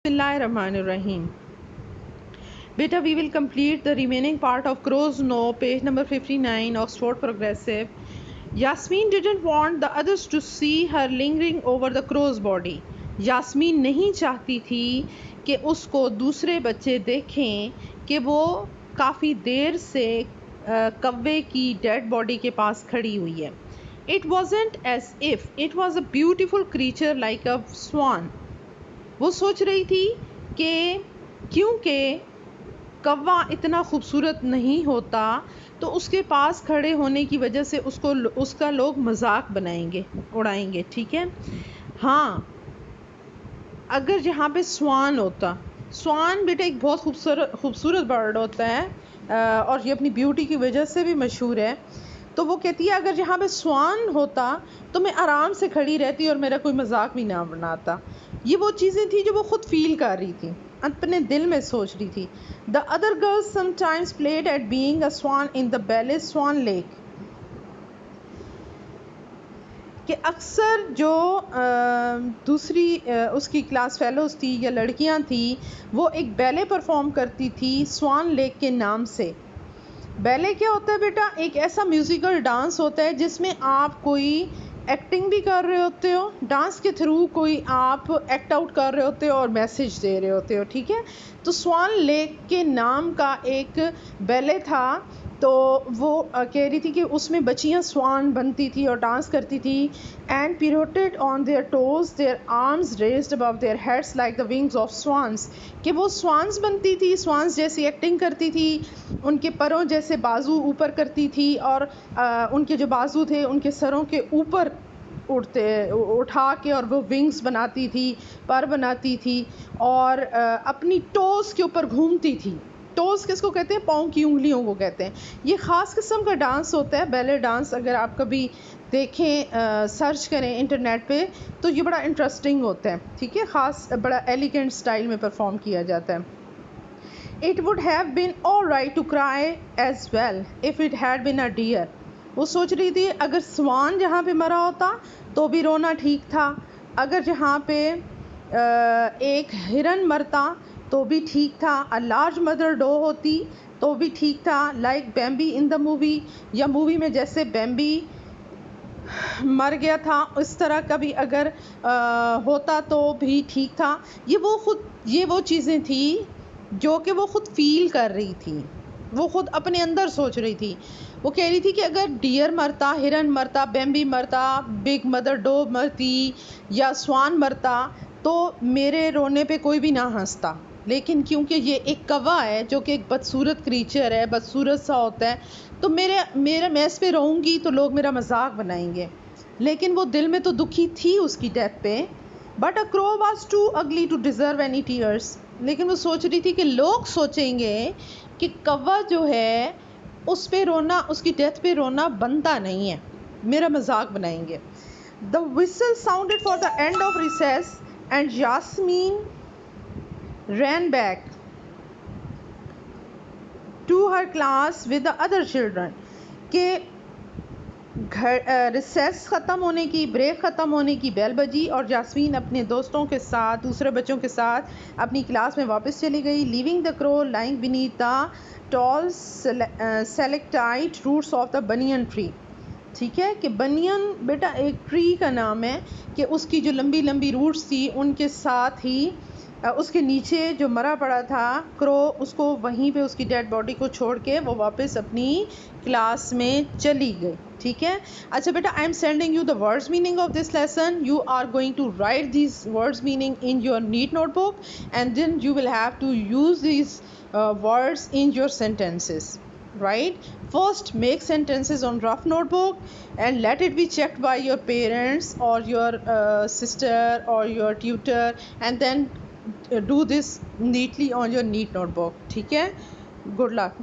Bismillahirrahmanirrahim. Beta, we will complete the remaining part of Crow's No, page number 59, Oxford Progressive. Yasmin didn't want the others to see her lingering over the crow's body. Yasmin नहीं चाहती थी कि उसको दूसरे बच्चे देखें कि वो काफ़ी देर से कव्वे की डेड बॉडी के पास खड़ी हुई है. It wasn't as if it was a beautiful creature like a swan. वो सोच रही थी कि क्योंकि कौवा इतना खूबसूरत नहीं होता तो उसके पास खड़े होने की वजह से उसका लोग मजाक बनाएंगे, उड़ाएंगे. ठीक है. हाँ, अगर यहाँ पे स्वान होता, स्वान बेटा एक बहुत खूबसूरत बर्ड होता है और ये अपनी ब्यूटी की वजह से भी मशहूर है. तो वो कहती है अगर यहाँ पे स्वान होता तो मैं आराम से खड़ी रहती और मेरा कोई मजाक भी ना बनाता. ये वो चीज़ें थी जो वो खुद फील कर रही थी, अपने दिल में सोच रही थी. The other girls sometimes played at being a swan in the ballet Swan Lake. कि अक्सर जो दूसरी उसकी क्लास फेलोज थी या लड़कियां थी वो एक बैले परफॉर्म करती थी स्वान लेक के नाम से. बैले क्या होता है बेटा? एक ऐसा म्यूज़िकल डांस होता है जिसमें आप कोई एक्टिंग भी कर रहे होते हो, डांस के थ्रू कोई आप एक्ट आउट कर रहे होते हो और मैसेज दे रहे होते हो. ठीक है. तो स्वान लेक के नाम का एक बैले था. तो वो कह रही थी कि उसमें बच्चियां स्वान बनती थी और डांस करती थी. And pirouetted on their toes, their arms raised above their heads like the wings of swans. कि वो स्वान्स बनती थी, स्वान्स जैसी एक्टिंग करती थी, उनके परों जैसे बाजू ऊपर करती थी और उनके जो बाजू थे उनके सरों के ऊपर उठा के और वो विंग्स बनाती थी, पर बनाती थी और अपनी टोस के ऊपर घूमती थी. टोस किसको कहते हैं? पाँव की उंगलियों को कहते हैं. ये ख़ास किस्म का डांस होता है बैले डांस. अगर आप कभी देखें, सर्च करें इंटरनेट पे तो ये बड़ा इंटरेस्टिंग होता है. ठीक है. ख़ास बड़ा एलिगेंट स्टाइल में परफॉर्म किया जाता है. It would have been all right to cry as well if it had been a deer. वो सोच रही थी अगर स्वान जहाँ पे मरा होता तो भी रोना ठीक था, अगर जहाँ पे एक हिरन मरता तो भी ठीक था, अ लार्ज मदर डो होती तो भी ठीक था, लाइक बैम्बी इन द मूवी, या मूवी में जैसे बैम्बी मर गया था उस तरह का भी अगर होता तो भी ठीक था. ये वो चीज़ें थी जो कि वो खुद फील कर रही थी, वो खुद अपने अंदर सोच रही थी. वो कह रही थी कि अगर डियर मरता, हिरन मरता, बैम्बी मरता, बिग मदर डो मरती या स्वान मरता तो मेरे रोने पे कोई भी ना हंसता. लेकिन क्योंकि ये एक कौवा है जो कि एक बदसूरत क्रीचर है, बदसूरत सा होता है, तो मैं इस पे रहूँगी तो लोग मेरा मजाक बनाएंगे. लेकिन वो दिल में तो दुखी थी उसकी डेथ पे. But a crow was too ugly to deserve any tears. लेकिन वो सोच रही थी कि लोग सोचेंगे कि कौवा जो है उस पे रोना, उसकी डेथ पे रोना बनता नहीं है, मेरा मजाक बनाएंगे. The whistle sounded for the end of recess and Yasmin ran back to her class with the other children. के रिसेस ख़त्म होने की, ब्रेक ख़त्म होने की बेल बजी और यास्मीन अपने दोस्तों के साथ, दूसरे बच्चों के साथ अपनी क्लास में वापस चली गई. Leaving the crow lying beneath the tall stalactite roots of the banyan tree. ठीक है. कि बनियन बेटा एक ट्री का नाम है कि उसकी जो लंबी लंबी रूट्स थी उनके साथ ही उसके नीचे जो मरा पड़ा था क्रो, उसको वहीं पे उसकी डेड बॉडी को छोड़ के वो वापस अपनी क्लास में चली गई. ठीक है. अच्छा बेटा, I am sending you the words meaning of this lesson. You are going to write this words meaning in your neat notebook and then you will have to use this words in your sentences. Right? First, make sentences on rough notebook and let it be checked by your parents or your sister or your tutor, and then do this neatly on your neat notebook. ठीक है. Good luck.